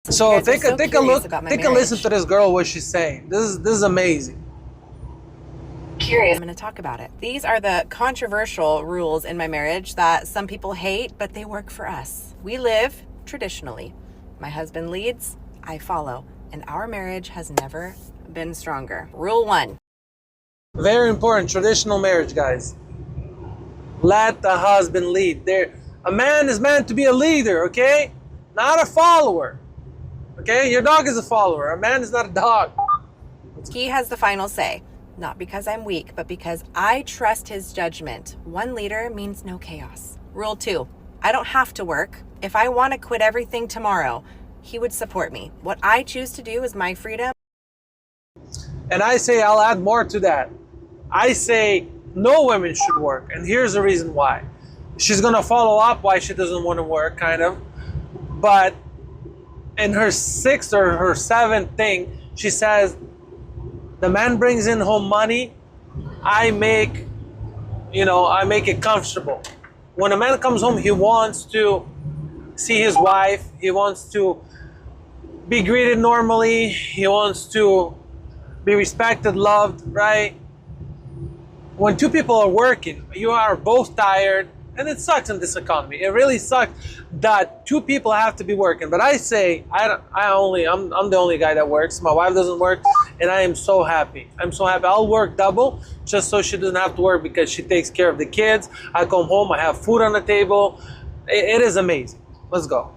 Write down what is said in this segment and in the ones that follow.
So take a look, take a listen to this girl, what she's saying. This is amazing. Curious. I'm going to talk about it. These are the controversial rules in my marriage that some people hate, but they work for us. We live traditionally. My husband leads, I follow, and our marriage has never been stronger. Rule 1. Very important, traditional marriage, guys. Let the husband lead. A man is meant to be a leader, okay? Not a follower. Okay? Your dog is a follower. A man is not a dog. He has the final say. Not because I'm weak, but because I trust his judgment. One leader means no chaos. Rule 2. I don't have to work. If I want to quit everything tomorrow, he would support me. What I choose to do is my freedom. And I say, I'll add more to that. I say no women should work. And here's the reason why. She's going to follow up why she doesn't want to work, kind of. But in her 6th or her 7th thing, she says, the man brings in home money, I make it comfortable. When a man comes home, he wants to see his wife, he wants to be greeted normally, he wants to be respected, loved, right? When two people are working, you are both tired, and it sucks in this economy. It really sucks that two people have to be working. But I say, I'm the only guy that works. My wife doesn't work, and I am so happy. I'm so happy. I'll work double just so she doesn't have to work because she takes care of the kids. I come home, I have food on the table. It is amazing. Let's go.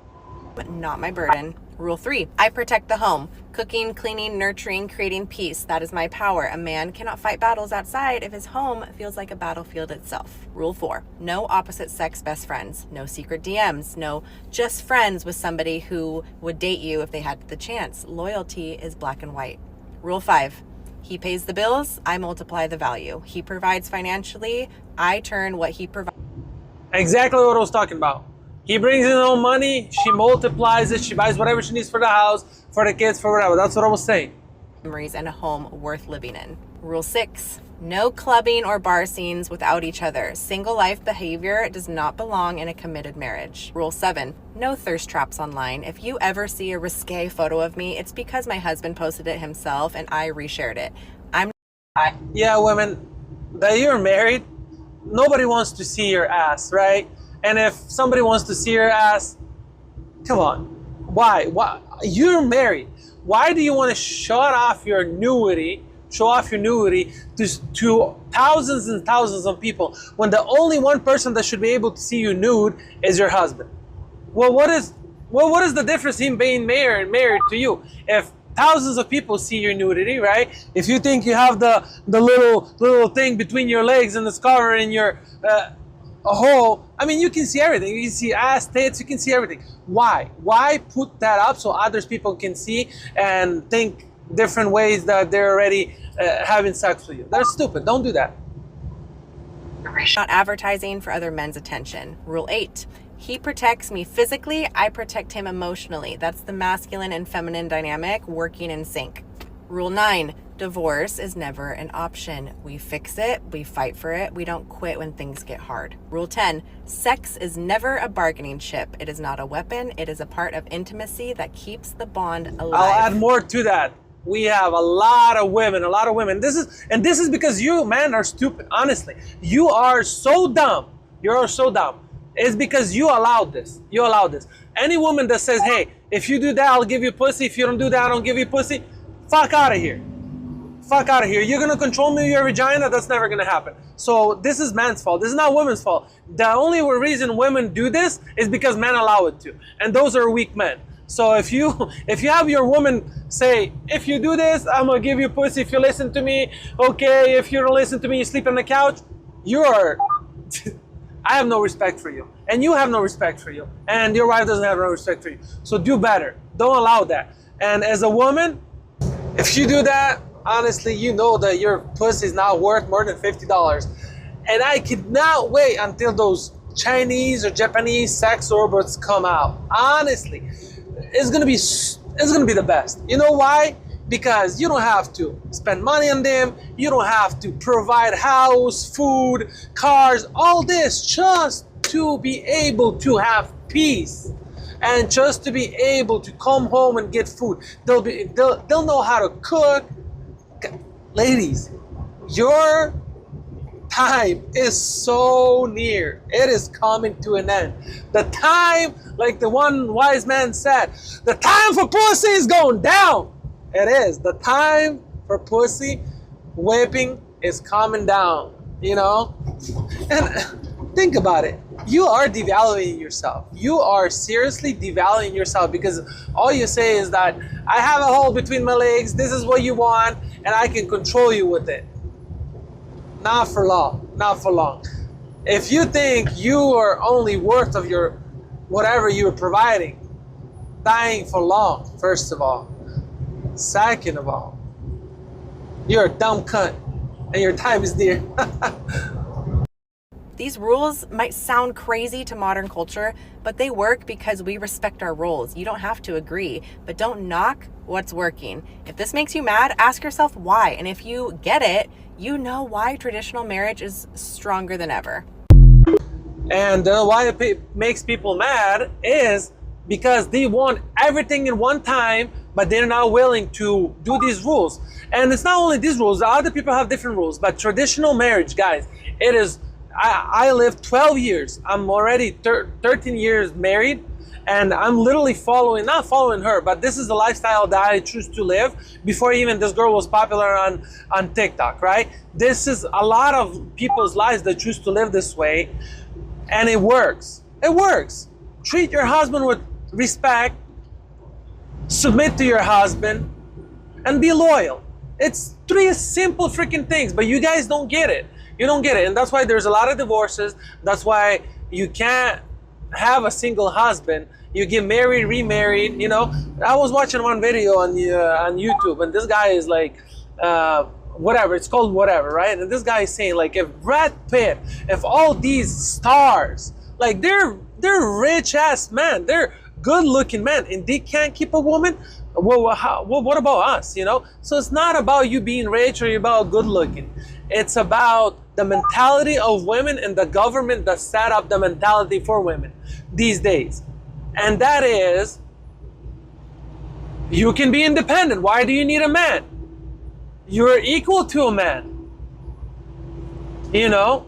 But not my burden. Rule 3. I protect the home. Cooking, cleaning, nurturing, creating peace. That is my power. A man cannot fight battles outside if his home feels like a battlefield itself. Rule 4. No opposite sex best friends. No secret DMs. No just friends with somebody who would date you if they had the chance. Loyalty is black and white. Rule 5. He pays the bills. I multiply the value. He provides financially. I turn what he provides. Exactly what I was talking about. He brings in her own money, she multiplies it, she buys whatever she needs for the house, for the kids, for whatever. That's what I was saying. Memories and a home worth living in. Rule 6. No clubbing or bar scenes without each other. Single life behavior does not belong in a committed marriage. Rule 7. No thirst traps online. If you ever see a risque photo of me, it's because my husband posted it himself and I reshared it. Yeah, women, that you're married, nobody wants to see your ass, right? And if somebody wants to see your ass, come on. Why? You're married. Why do you want to show off your nudity to thousands and thousands of people when the only one person that should be able to see you nude is your husband? Well, what is the difference in being married to you? If thousands of people see your nudity, right? If you think you have the little thing between your legs and it's covering your a hole, I mean, you can see everything. You can see ass, tits, you can see everything. Why? Why put that up so other people can see and think different ways that they're already having sex with you? That's stupid. Don't do that. Not advertising for other men's attention. Rule 8. He protects me physically, I protect him emotionally. That's the masculine and feminine dynamic working in sync. Rule 9. Divorce is never an option. We fix it, we fight for it, we don't quit when things get hard. Rule 10. Sex is never a bargaining chip. It is not a weapon. It is a part of intimacy that keeps the bond alive. I'll add more to that. We have a lot of women. This is because you men are stupid. Honestly, you are so dumb. You're so dumb. It's because you allowed this. You allowed this. Any woman that says, hey, if you do that, I'll give you pussy. If you don't do that, I don't give you pussy. Fuck out of here. Fuck out of here. You're going to control me with your vagina? That's never going to happen. So this is man's fault. This is not women's fault. The only reason women do this is because men allow it to. And those are weak men. So if you have your woman say, if you do this, I'm going to give you pussy. If you listen to me, okay. If you don't listen to me, you sleep on the couch. I have no respect for you. And you have no respect for you. And your wife doesn't have no respect for you. So do better. Don't allow that. And as a woman, if you do that, honestly, you know that your pussy is not worth more than $50. And I cannot wait until those Chinese or Japanese sex robots come out. Honestly, it's gonna be the best. You know why? Because you don't have to spend money on them. You don't have to provide house, food, cars, all this just to be able to have peace. and just to be able to come home and get food. They'll know how to cook. Ladies, your time is so near. It is coming to an end. The time, like the one wise man said, the time for pussy is going down. It is. The time for pussy whipping is coming down, you know? And think about it. You are devaluing yourself. You are seriously devaluing yourself, because all you say is that I have a hole between my legs, this is what you want, and I can control you with it. Not for long. Not for long. If you think you are only worth of your whatever you're providing, dying for long, first of all. Second of all, you're a dumb cunt and your time is dear. These rules might sound crazy to modern culture, but they work because we respect our roles. You don't have to agree, but don't knock what's working. If this makes you mad, ask yourself why. And if you get it, you know why traditional marriage is stronger than ever. And why it makes people mad is because they want everything in one time, but they're not willing to do these rules. And it's not only these rules, other people have different rules, but traditional marriage, guys, it is, I lived 12 years. I'm already 13 years married, and I'm literally not following her, but this is the lifestyle that I choose to live before even this girl was popular on TikTok, right? This is a lot of people's lives that choose to live this way, and it works. It works. Treat your husband with respect, submit to your husband, and be loyal. It's 3 simple freaking things, but you guys don't get it. You don't get it, and that's why there's a lot of divorces. That's why you can't have a single husband. You get married, remarried, you know. I was watching one video on YouTube, and this guy is like, whatever, it's called whatever, right? And this guy is saying, like, if Brad Pitt, if all these stars, like, they're rich ass men, they're good looking men, and they can't keep a woman, well, what about us, you know? So it's not about you being rich or about good looking. It's about the mentality of women and the government that set up the mentality for women these days. And that is, you can be independent. Why do you need a man? You're equal to a man. You know?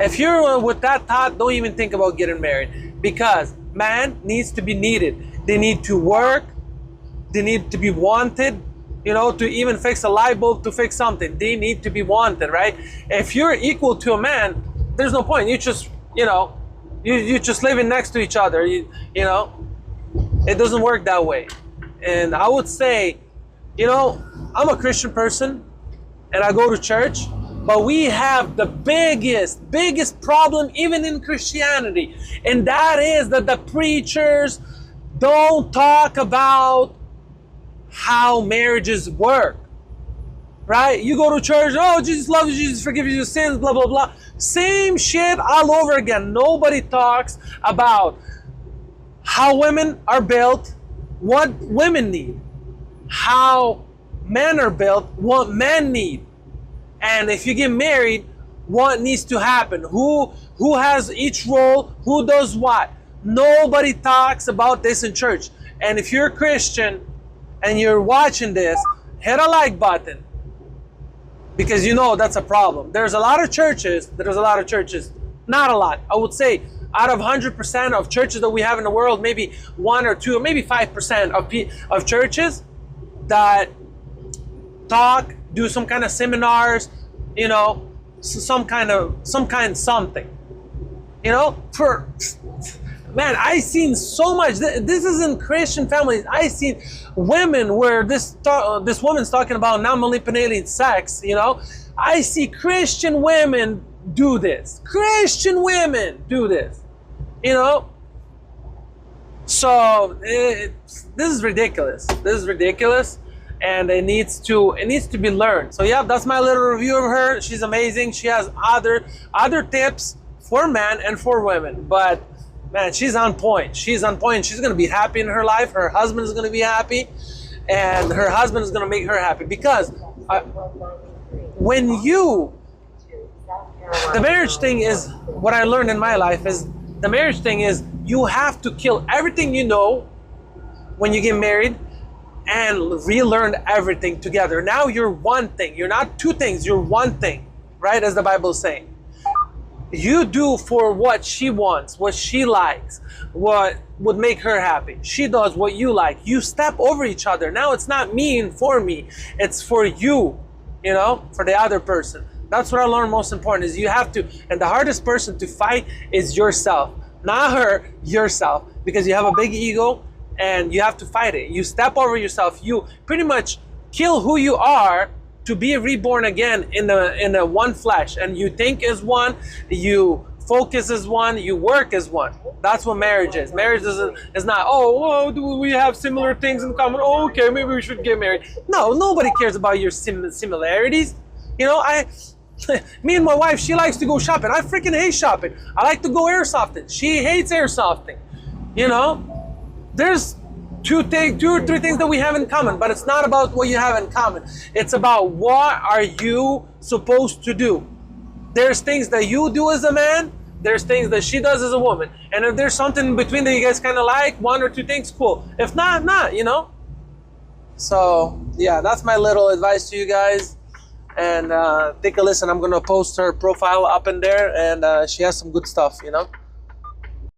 If you're with that thought, don't even think about getting married, because man needs to be needed. They need to work. They need to be wanted. You know, to even fix a light bulb, to fix something, they need to be wanted, right? If you're equal to a man, there's no point. You just, you know, you just living next to each other. You know, it doesn't work that way. And I would say, you know, I'm a Christian person and I go to church, but we have the biggest problem even in Christianity, and that is that the preachers don't talk about how marriages work, right? You go to church, oh, Jesus loves you, Jesus forgives you your sins, blah, blah, blah. Same shit all over again. Nobody talks about how women are built, what women need, how men are built, what men need. And if you get married, what needs to happen? Who has each role? Who does what? Nobody talks about this in church. And if you're a Christian and you're watching this, hit a like button, because you know that's a problem. There's a lot of churches, not a lot. I would say out of 100% of churches that we have in the world, maybe 1 or 2 or maybe 5% of churches that talk, do some kind of seminars, you know, something, you know, man, I seen so much. This is in Christian families. I seen women where this woman's talking about non-manipulating sex, you know. I see Christian women do this. Christian women do this, you know. So this is ridiculous. This is ridiculous, and it needs to be learned. So yeah, that's my little review of her. She's amazing. She has other tips for men and for women, but man, she's on point. She's on point. She's going to be happy in her life. Her husband is going to be happy. And her husband is going to make her happy. Because the marriage thing is, what I learned in my life is, the marriage thing is You have to kill everything you know when you get married and relearn everything together. Now you're one thing. You're not two things, you're one thing, right? As the Bible is saying. You do for what she wants, what she likes, what would make her happy. She does what you like. You step over each other. Now it's not me and for me, it's for you, you know, for the other person. That's what I learned most important is you have to, and the hardest person to fight is yourself. Not her, yourself. Because you have a big ego and you have to fight it. You step over yourself. You pretty much kill who you are to be reborn again in the one flesh. And you think as one, you focus as one, you work as one. That's what marriage is. Marriage is not, oh, do we have similar things in common? Oh, okay, maybe we should get married. No, nobody cares about your similarities. You know, me and my wife, she likes to go shopping. I freaking hate shopping. I like to go airsofting. She hates airsofting. You know, there's two or three things that we have in common, but it's not about what you have in common. It's about what are you supposed to do. There's things that you do as a man, there's things that she does as a woman. And if there's something in between that you guys kind of like, one or two things, cool. If not, not, you know? So, yeah, that's my little advice to you guys. And take a listen. I'm going to post her profile up in there, and she has some good stuff, you know?